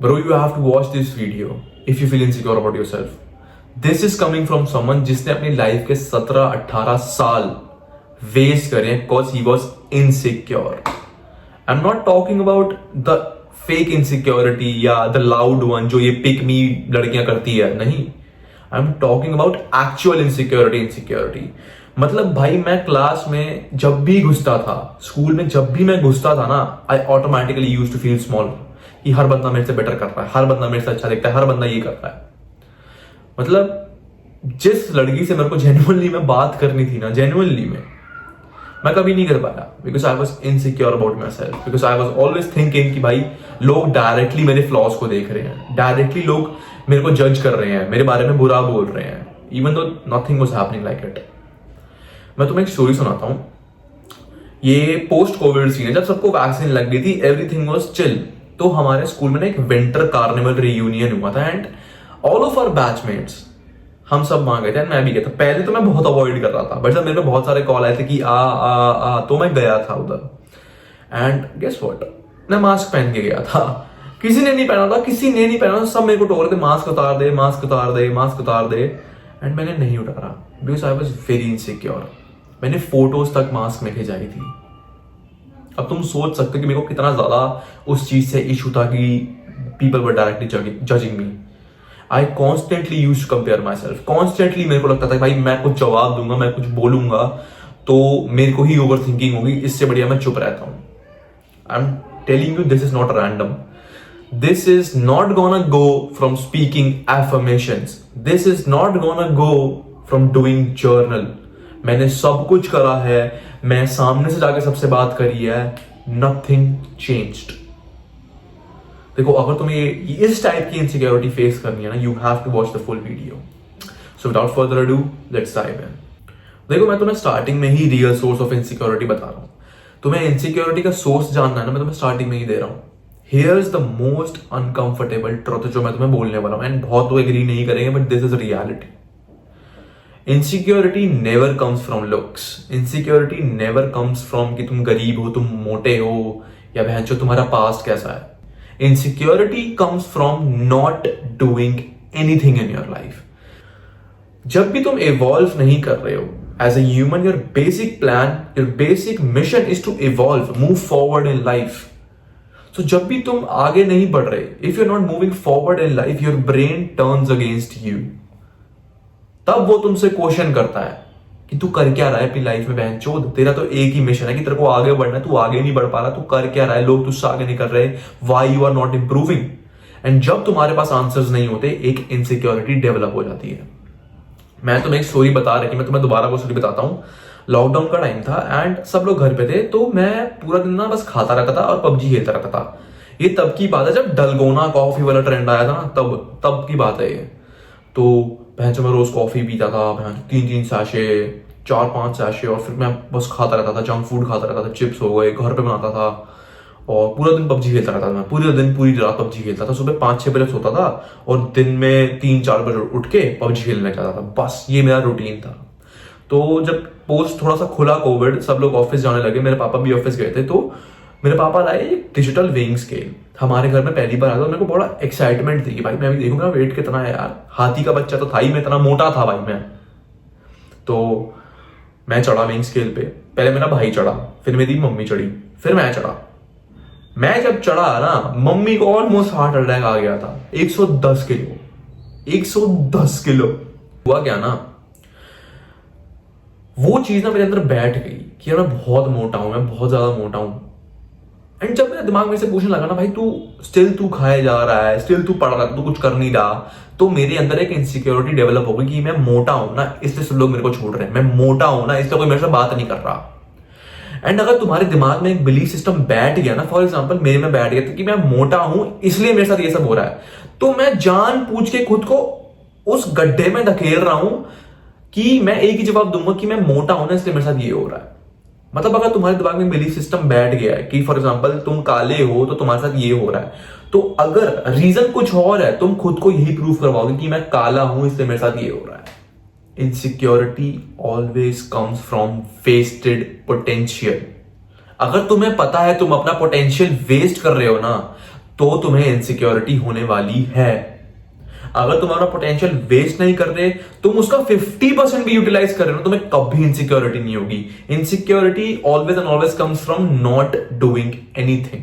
Bro, you have to watch this video if you feel insecure about yourself. This is coming from someone जिसने अपनी life के 17-18 साल waste करे because he was insecure. I'm not talking about the fake insecurity या the loud one जो ये pick me लड़कियां करती है, नहीं. I'm talking about actual insecurity. मतलब भाई मैं क्लास में जब भी घुसता था, स्कूल में जब भी मैं घुसता था ना, I automatically used to feel small. कि हर बंदा मेरे से बेटर कर रहा है, हर बंदा मेरे से अच्छा दिखता है, हर बंदा ये कर रहा है. मतलब जिस लड़की से मेरे को जेन्युइनली में बात करनी थी ना, जेन्युइनली में मैं कभी नहीं कर पाया because I was insecure about my self. Because I was always thinking कि भाई लोग डायरेक्टली मेरे फ्लॉज को देख रहे हैं, डायरेक्टली लोग मेरे को जज कर रहे हैं, मेरे बारे में बुरा बोल रहे हैं, even though nothing was happening like it. मैं तुम्हें एक स्टोरी सुनाता हूँ. ये पोस्ट कोविड सीन है, जब सबको वैक्सीन लग गई थी, एवरीथिंग वॉज चिल. तो हमारे स्कूल में ना एक विंटर कार्निवल रियूनियन हुआ था and all of our batchmates हम सब वहां गए थे. मैं भी गया था. पहले तो मैं बहुत अवॉइड कर रहा था, बट जब मेरे पे बहुत सारे कॉल आए थे कि आ तो मैं गया था उधर. एंड गेस व्हाट, मैं मास्क पहन के गया था. किसी ने नहीं पहना था, सब मेरे को टोक रहे थे मास्क उतार दे, मास्क उतार दे, मास्क उतार दे. एंड मैंने नहीं उतारा because I was very insecure. मैंने फोटोज तक मास्क में खिंचाई थी. अब तुम सोच सकते हो कि मेरे को कितना ज्यादा उस चीज से इशू था कि people were directly judging me. I constantly use to compare my self. Constantly मेरे को लगता था भाई मैं कुछ जवाब दूंगा, मैं कुछ बोलूंगा तो मेरे को ही ओवर थिंकिंग होगी, इससे बढ़िया मैं चुप रहता हूं. I am telling you this is not random. This is not gonna go from speaking affirmations. This is not gonna go from doing journal. मैंने सब कुछ करा है, मैं सामने से जाकर सबसे बात करी है, नथिंग चेंज्ड. देखो अगर तुम्हें इस टाइप की इनसिक्योरिटी फेस करनी है ना, you have to watch the full video. So without further ado let's dive in. देखो मैं तुम्हें स्टार्टिंग में ही रियल सोर्स ऑफ इनसिक्योरिटी बता रहा हूं. तुम्हें इनसिक्योरिटी का सोर्स जानना है ना, मैं तुम्हें स्टार्टिंग में ही दे रहा हूं. Here is the most uncomfortable truth जो मैं तुम्हें बोलने वाला हूं. एंड बहुत लोग एग्री नहीं करेंगे but this is reality. Insecurity never comes from looks. Insecurity never comes from कि तुम गरीब हो, तुम मोटे हो, या बहन चो तुम्हारा पास्ट कैसा है. Insecurity comes from not doing anything in your life. जब भी तुम इवॉल्व नहीं कर रहे हो as a human, your basic plan, your basic mission is to evolve, move forward in life. So जब भी तुम आगे नहीं बढ़ रहे, if you are not moving forward in life, your brain turns against you. तब वो तुमसे क्वेश्चन करता है कि तू कर क्या रहा है अपनी लाइफ में, बहन चोद. तेरा तो एक ही मिशन है कि तेरे को आगे बढ़ना है, तू आगे नहीं बढ़ पा रहा, तू कर क्या रहा है, लोग तुझसे आगे नहीं कर रहे, why you are not improving. And जब तुम्हारे पास आंसर्स नहीं होते, एक इनसिक्योरिटी डेवलप हो जाती है. मैं तुम्हें एक स्टोरी बता रही थी, मैं तुम्हें दोबारा वो स्टोरी बताता हूँ. लॉकडाउन का टाइम था एंड सब लोग घर पे थे, तो मैं पूरा दिन ना बस खाता रहता था और पबजी खेलता रहता था. ये तब की बात है जब डलगोना कॉफी वाला ट्रेंड आया था ना, तब की बात है ये. तो भैंस मैं रोज कॉफी पीता था, 3-3 सैशे, 4-5 सैशे, और फिर मैं बस खाता रहता था, जंक फूड खाता रहता था, चिप्स हो गए, घर पे बनाता था, और पूरा दिन पबजी खेलता रहता था. मैं पूरी रात पबजी खेलता था. सुबह 5-6 बजे सोता था और दिन में 3-4 बजे उठ के पबजी खेलने जाता था. बस ये मेरा रूटीन था. तो जब पोस्ट थोड़ा सा खुला कोविड, सब लोग ऑफिस जाने लगे, मेरे पापा भी ऑफिस गए थे, तो मेरे पापा लाए एक डिजिटल वेइंग स्केल. हमारे घर में पहली बार आया था. मेरे को बड़ा एक्साइटमेंट थी कि भाई मैं भी देखूंगा वेट कितना है यार. हाथी का बच्चा तो था ही, मैं इतना मोटा था भाई मैं. तो मैं चढ़ा वेइंग स्केल पे. पहले मेरा भाई चढ़ा, फिर मेरी मम्मी चढ़ी, फिर मैं चढ़ा. मैं जब चढ़ा ना, मम्मी को ऑलमोस्ट हार्ट अटैक आ गया था. 110 किलो, 110 किलो. हुआ क्या ना, वो चीज ना मेरे अंदर बैठ गई कि यार मैं बहुत मोटा हूं, मैं बहुत ज्यादा मोटा हूं. एंड जब मेरे दिमाग में से पूछने लगा ना, भाई तू खाए जा रहा है, स्टिल तू पढ़ रहा है, तू कुछ कर नहीं रहा, तो मेरे अंदर एक इनसिक्योरिटी डेवलप हो गई कि मैं मोटा हूं ना, इसलिए सब लोग मेरे को छोड़ रहे हैं. मैं मोटा हूं ना, इसलिए कोई मेरे से बात नहीं कर रहा. एंड अगर तुम्हारे दिमाग में एक बिलीफ सिस्टम बैठ गया ना, फॉर एग्जाम्पल मेरे में बैठ गया था कि मैं मोटा हूं इसलिए मेरे साथ ये सब हो रहा है, तो मैं जान पूछ के खुद को उस गड्ढे में धकेल रहा हूं कि मैं एक ही जवाब दूंगा कि मैं मोटा हूं ना, इसलिए मेरे साथ ये हो रहा है. मतलब अगर तुम्हारे दिमाग में बिलीफ सिस्टम बैठ गया है कि फॉर एग्जांपल तुम काले हो तो तुम्हारे साथ ये हो रहा है, तो अगर रीजन कुछ और है, तुम खुद को यही प्रूव करवाओगे कि मैं काला हूं इसलिए मेरे साथ ये हो रहा है. Insecurity always comes from wasted potential. अगर तुम्हें पता है तुम अपना पोटेंशियल वेस्ट कर रहे हो ना, तो तुम्हें इनसिक्योरिटी होने वाली है। अगर तुम अपना पोटेंशियल वेस्ट नहीं कर रहे, तुम उसका 50% भी यूटिलाइज कर रहे हो, तुम्हें कभी इनसिक्योरिटी नहीं होगी। Insecurity always and always comes from not doing anything.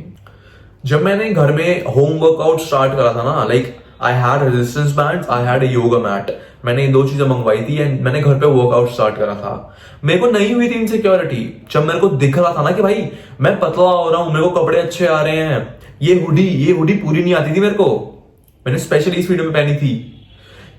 जब मैंने घर में होम वर्कआउट स्टार्ट करा था ना, like I had resistance bands, I had a yoga mat, मैंने ये 2 चीजें मंगवाई थी एंड मैंने घर पे वर्कआउट स्टार्ट करा था। मेरे को नहीं हुई थी इनसिक्योरिटी। जब मेरे को दिख रहा था ना कि भाई मैं पतला हो रहा हूं, मेरे को कपड़े अच्छे आ रहे हैं, ये हुडी पूरी नहीं आती थी मेरे को, मैंने स्पेशली इस वीडियो में पहनी थी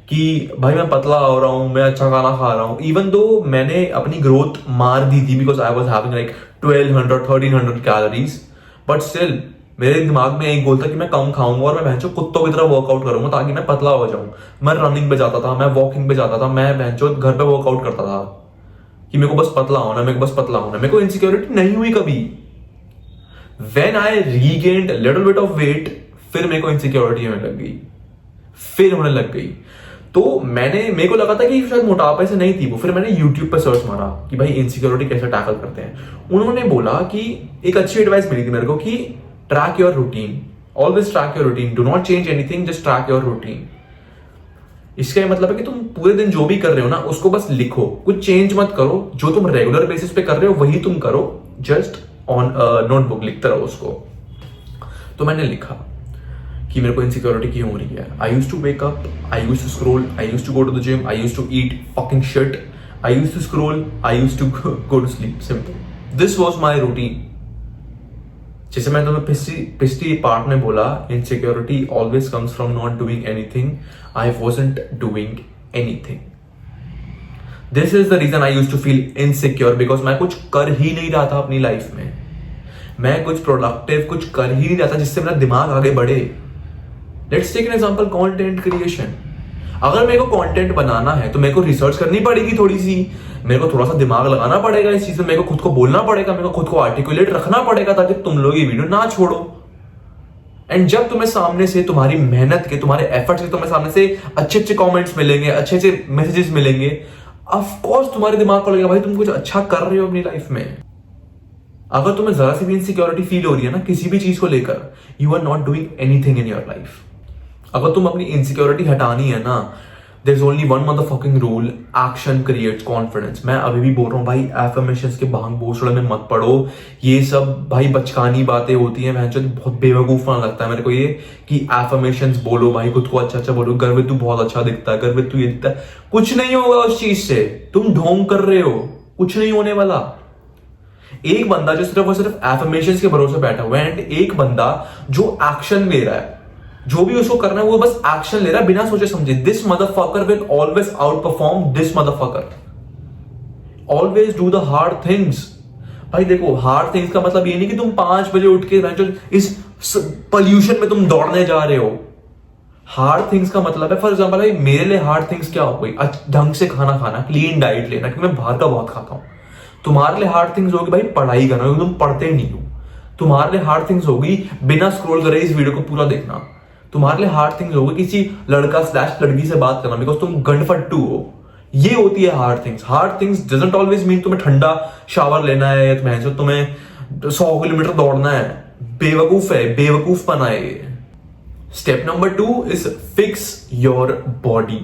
कि भाई मैं पतला हो रहा हूं, मैं अच्छा खाना खा रहा हूं। इवन दो मैंने अपनी ग्रोथ मार दी थी because I was having like 1200-1300 calories, but still मेरे दिमाग में एक गोल था कि मैं कम खाऊंगा और मैं भैंचो कुत्तों की तरह वर्कआउट करूंगा ताकि मैं पतला हो जाऊं। मैं रनिंग पे जाता था, मैं वॉकिंग पे जाता था, मैं भैंचो घर पे वर्कआउट करता था कि मेरे को बस पतला होना, मेरे को बस पतला होना। मेरे को इनसिक्योरिटी नहीं हुई कभी। When I regained little bit of weight, फिर मेरे को इनसिक्योरिटी होने लग गई, फिर होने लग गई। तो मेरे को लगा था कि शायद मोटापे से नहीं थी वो। फिर मैंने यूट्यूब पे सर्च मारा कि भाई इनसिक्योरिटी कैसे टैकल करते हैं। उन्होंने बोला कि एक अच्छी एडवाइस मिली थी मेरे को कि track your routine, always track your routine, do not change anything, just track your routine. इसका मतलब है कि तुम पूरे दिन जो भी कर रहे हो ना उसको बस लिखो, कुछ चेंज मत करो, जो तुम रेगुलर बेसिस पे कर रहे हो वही तुम करो, जस्ट ऑन नोटबुक लिखते रहो उसको। तो मैंने लिखा कि मेरे को इनसिक्योरिटी क्यों हो रही है। I used to wake up, I used to scroll, I used to go to the gym, I used to eat fucking shit, I used to scroll, I used to go to sleep, simple. This was my routine. जैसे मैंने तुम्हें पिछली part में बोला, insecurity always comes from not doing anything, I wasn't doing anything. This is the reason I used to feel insecure, because मैं कुछ कर ही नहीं रहा था अपनी लाइफ में। मैं कुछ प्रोडक्टिव कुछ कर ही नहीं रहा था जिससे मेरा दिमाग आगे बढ़े। Let's take an example, content creation. अगर मेरे को कंटेंट बनाना है तो मेरे को रिसर्च करनी पड़ेगी थोड़ी सी, मेरे को थोड़ा सा दिमाग लगाना पड़ेगा इस चीज में, मेरे को खुद को बोलना पड़ेगा, मेरे को खुद को आर्टिकुलेट रखना पड़ेगा ताकि तुम लोग ये वीडियो ना छोड़ो। एंड जब तुम्हें सामने से तुम्हारी मेहनत के, तुम्हारे एफर्ट्स के तुम्हें सामने से अच्छे अच्छे कमेंट्स मिलेंगे, अच्छे अच्छे मैसेजेस मिलेंगे, ऑफ कोर्स तुम्हारे दिमाग को लगेगा भाई तुम कुछ अच्छा कर रहे हो अपनी लाइफ में। अगर तुम्हें जरा सी भी इनसिक्योरिटी फील हो रही है ना किसी भी चीज को लेकर, you are not doing anything in your life. अगर तुम अपनी इनसिक्योरिटी हटानी है ना, there is only one motherfucking rule, action creates confidence. मैं अभी भी बोल रहा हूँ भाई, एफर्मेशंस के भांग भोसड़े में मत पड़ो। ये सब भाई बचकानी बातें होती हैं, बहुत बेवकूफा लगता है मेरे को ये कि एफर्मेशंस बोलो भाई, खुद को अच्छा अच्छा बोलो, गर्वित तू बहुत अच्छा दिखता है, गर्वित तू ये दिखता है। कुछ नहीं होगा उस चीज से, तुम ढोंग कर रहे हो, कुछ नहीं होने वाला। एक बंदा जो सिर्फ और सिर्फ एफर्मेशंस के भरोसे बैठा हुआ है, एंड एक बंदा जो एक्शन ले रहा है, जो भी उसको करना है वो बस एक्शन ले रहा है बिना सोचे समझे। This motherfucker will always out perform this motherfucker. Always do the hard things. भाई देखो, हार्ड थिंग्स का मतलब ये नहीं कि तुम 5 बजे उठ के इस पोल्यूशन में तुम दौड़ने जा रहे हो। हार्ड थिंग्स का मतलब है, फॉर एग्जाम्पल भाई मेरे लिए हार्ड थिंग्स क्या हो गई, ढंग से खाना खाना, क्लीन डाइट लेना, क्योंकि मैं बाहर का बहुत खाता हूं। तुम्हारे लिए हार्ड थिंग्स होगी भाई पढ़ाई करना, क्योंकि तुम पढ़ते नहीं हो। तुम्हारे लिए हार्ड थिंग्स होगी बिना स्क्रॉल करे इस वीडियो को पूरा देखना। तुम्हारे लिए हार्ड थिंग्स होगी किसी लड़का स्लैश लड़की से बात करना, बिकॉज तुम गंडफट्टू हो। ये होती है hard things. Hard things doesn't always mean तुम्हें ठंडा शावर लेना है या तुम्हें 100 किलोमीटर दौड़ना है। बेवकूफ है, बेवकूफ पना है ये। Step number 2 is fix your body.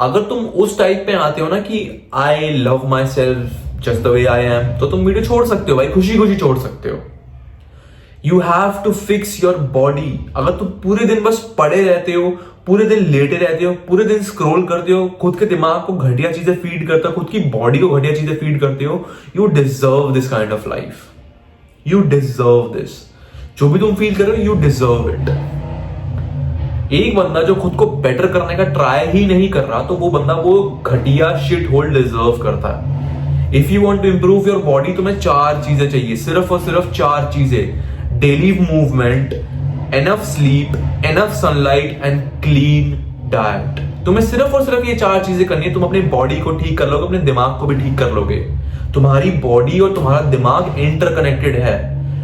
अगर तुम उस टाइप पे आते हो ना कि I love my self just the way I am, तो तुम वीडियो छोड़ सकते हो भाई, खुशी खुशी छोड़ सकते हो। You have to fix your body. अगर तुम पूरे दिन बस पड़े रहते हो, पूरे दिन लेटे रहते हो, पूरे दिन स्क्रॉल करते हो, खुद के दिमाग को घटिया चीजें फीड करते हो, खुद की बॉडी को घटिया चीजें फीड करते हो, you deserve this kind of life. You deserve this. जो भी तुम फील कर रहे हो, यू डिजर्व इट। एक बंदा जो खुद को बेटर करने का ट्राई ही नहीं कर रहा, तो वो बंदा वो घटिया शिट होल डिजर्व करता है। If you want to improve your body, तुम्हें 4 चीजें चाहिए, सिर्फ और सिर्फ 4 चीजें। Daily movement, enough sleep, enough sunlight and clean diet. तुम्हें सिर्फ और सिर्फ ये 4 चीजें करनी है। तुम अपनी बॉडी को ठीक कर लोगे, अपने दिमाग को भी ठीक कर लोगे। तुम्हारी बॉडी और तुम्हारा दिमाग इंटरकनेक्टेड है।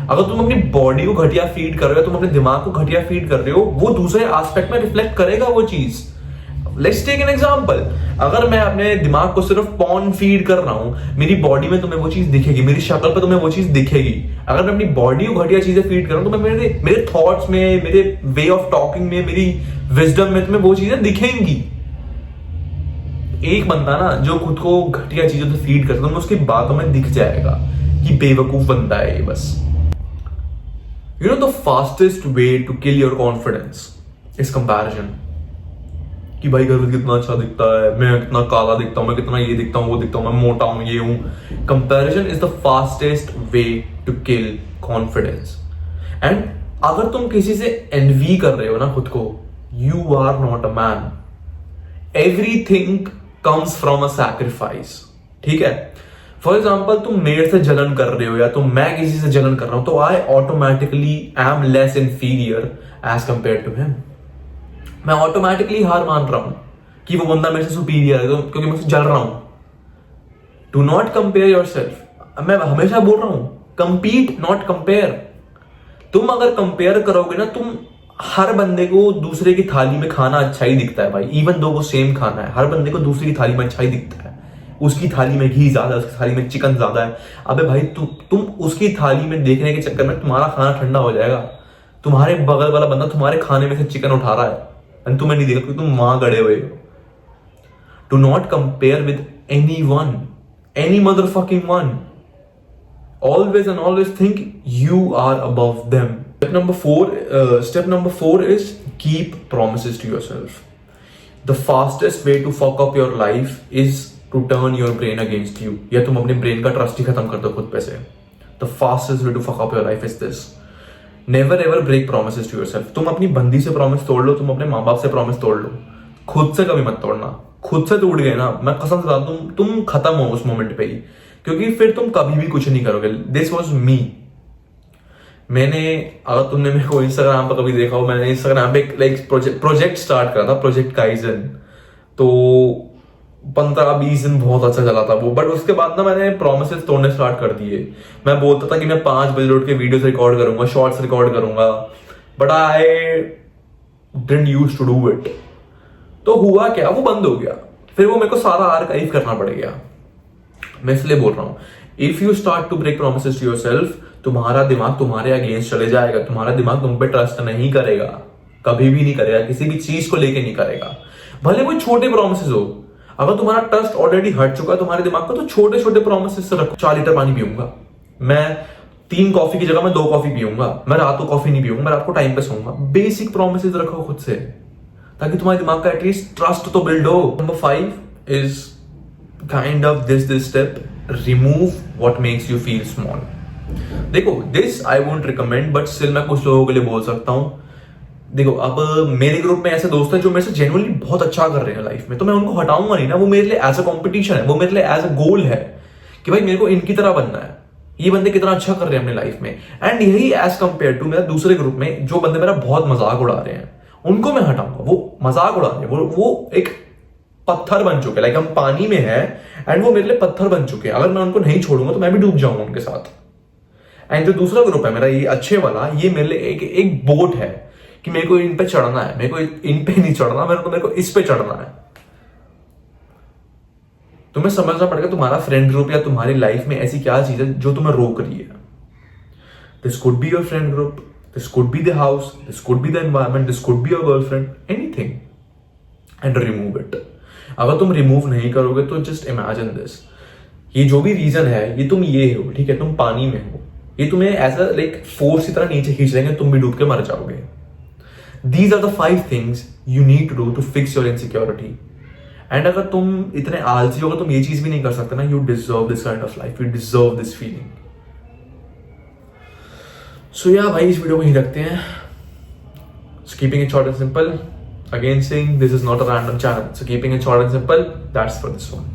अगर तुम अपनी बॉडी को घटिया फीड कर रहे हो, तुम अपने दिमाग को घटिया फीड कर रहे हो, वो दूसरे एस्पेक्ट में रिफ्लेक्ट करेगा वो चीज। लेट्स टेक एन एग्जांपल, अगर मैं अपने दिमाग को सिर्फ पॉर्न फीड कर रहा हूं, मेरी बॉडी में तुम्हें वो चीज दिखेगी, मेरी शक्ल पे तुम्हें वो चीज दिखेगी। अगर मैं अपनी बॉडी को घटिया चीजें फीड कर रहा हूं तो मैं मेरे थॉट्स में, मेरे वे ऑफ टॉकिंग में, मेरी विजडम में तुम्हें वो चीजें दिखेंगी। एक बंदा ना जो खुद को घटिया चीजों से फीड करता है, उसकी बातों में दिख जाएगा कि बेवकूफ बंदा है ये बस। You know the fastest way to kill your confidence is comparison. कि भाई गर्वित कितना अच्छा दिखता है, मैं कितना काला दिखता हूँ, मैं कितना ये दिखता हूँ, वो दिखता हूँ, मैं मोटा हूँ, ये हूँ। Comparison is the fastest way to kill confidence. And अगर तुम किसी से एनवी कर रहे हो ना खुद को, you are not a man. Everything comes from a sacrifice, ठीक है। फॉर एग्जाम्पल तुम मेरे से जलन कर रहे हो या तो मैं किसी से जलन कर रहा हूं, तो I automatically am less inferior as compare to him. मैं ऑटोमेटिकली हार मान रहा हूं कि वो बंदा मेरे से सुपीरियर है, तो क्योंकि मैं उससे जल रहा हूं। Do not compare yourself. मैं हमेशा बोल रहा हूं, कंपीट नॉट कंपेयर। तुम अगर कंपेयर करोगे ना, तुम हर बंदे को दूसरे की थाली में खाना अच्छा ही दिखता है भाई, इवन दो वो सेम खाना है, हर बंदे को दूसरी की थाली में अच्छा ही दिखता है। उसकी थाली में घी ज्यादा है, उसकी थाली में चिकन ज्यादा है। अबे भाई तुम उसकी थाली में देखने के चक्कर में तुम्हारा खाना ठंडा हो जाएगा। तुम्हारे बगल वाला बंदा तुम्हारे खाने में से चिकन उठा रहा है और तुम्हें नहीं देखा क्योंकि तुम वहां गड़े हुए हो। Do not compare with anyone, any motherfucking one. Always and always think you are above them. Step number four is keep promises to yourself. The fastest way to fuck up your life is to turn your brain against you. या तुम अपने brain का trust ही खत्म कर दो खुद पे से। The fastest way to fuck up your life is this. Never ever break promises to yourself. तुम अपनी बंदी से प्रॉमिस तोड़ लो, तुम अपने माँ बाप से प्रॉमिस तोड़ लो, खुद से कभी मत तोड़ना। खुद से टूट गए ना, मैं कसम से बता दूं, तुम खत्म हो उस मोमेंट पे ही, क्योंकि फिर तुम कभी भी कुछ नहीं करोगे। This was me. मैंने, अगर तुमने मेरे को इंस्टाग्राम पर कभी देखा हो, मैंने इंस्टाग्राम पे लाइक प्रोजेक्ट स्टार्ट करा था, प्रोजेक्ट काइजन। तो 15-20 दिन बहुत अच्छा चला था वो, बट उसके बाद ना मैंने प्रोमिसेस तोड़ने स्टार्ट कर दिए। मैं बोलता था कि मैं 5 बजे उठ के वीडियोस रिकॉर्ड करूंगा, शॉर्ट्स रिकॉर्ड करूंगा, but I didn't use to do it. तो हुआ क्या, वो बंद हो गया। फिर वो मेरे को सारा आर्काइव करना पड़ गया। मैं इसलिए बोल रहा हूं, if you start to break promises to yourself, तुम्हारा दिमाग तुम्हारे अगेंस्ट चले जाएगा। तुम्हारा दिमाग तुम पे ट्रस्ट नहीं करेगा, कभी भी नहीं करेगा, किसी भी चीज को लेके नहीं करेगा, भले वो छोटे प्रोमिसेस हो। अगर तुम्हारा ट्रस्ट ऑलरेडी हट चुका है तुम्हारे दिमाग को, तो छोटे छोटे प्रोमिसेस से रखो। 4 लीटर पानी पीऊंगा मैं, 3 कॉफी की जगह मैं 2 कॉफी पीऊंगा, मैं रात को कॉफी नहीं पीऊंगा, मैं रात को टाइम पे सोऊंगा। बेसिक प्रोमिसेस रखो खुद से, ताकि तुम्हारे दिमाग का एटलीस्ट ट्रस्ट तो बिल्ड हो। Number 5 is kind of this step, remove what makes you feel small. देखो, this I won't recommend, but still मैं कुछ लोगों के लिए बोल सकता हूं। देखो, अब मेरे ग्रुप में ऐसे दोस्त हैं जो मेरे से जेन्युइनली बहुत अच्छा कर रहे हैं लाइफ में, तो मैं उनको हटाऊंगा नहीं ना। वो मेरे लिए एज अ कॉम्पिटिशन है, वो मेरे लिए एज अ गोल है कि भाई मेरे को इनकी तरह बनना है। ये बंदे कितना अच्छा कर रहे हैं अपने लाइफ में, एंड यही एज कंपेयर टू मेरा दूसरे ग्रुप में जो बंदे मेरा बहुत मजाक उड़ा रहे हैं, उनको मैं हटाऊंगा। वो मजाक उड़ा रहे हैं, वो एक पत्थर बन चुके, लाइक हम पानी में है एंड वो मेरे लिए पत्थर बन चुके हैं। अगर मैं उनको नहीं छोड़ूंगा तो मैं भी डूब जाऊंगा उनके साथ। एंड जो दूसरा ग्रुप है मेरा, ये अच्छे वाला, ये मेरे लिए एक बोट है कि मेरे को इन पे चढ़ना है। मेरे को इन पे नहीं चढ़ना, मेरे को इस पे चढ़ना है। तुम्हें समझना पड़ेगा तुम्हारा फ्रेंड ग्रुप या तुम्हारी लाइफ में ऐसी क्या चीज है जो तुम्हें रोक रही है। This could be your friend group, this could be the house, this could be the environment, this could be your girlfriend, anything, and remove it. अगर तुम रिमूव नहीं करोगे तो जस्ट इमेजिन दिस, ये जो भी रीजन है, ये तुम ये हो, ठीक है, तुम पानी में हो, ये तुम्हें ऐसा लाइक फोर्स की तरह नीचे खींच लेंगे, तुम भी डूब के मर जाओगे। These are the 5 things you need to do to fix your insecurity. And अगर तुम इतने आलसी हो, तुम ये चीज भी नहीं कर सकते ना, you deserve this kind of life, you deserve this feeling. So yeah, भाई इस वीडियो को यहीं रखते हैं. So keeping it short and simple. Again saying this is not a random channel. So keeping it short and simple, that's for this one.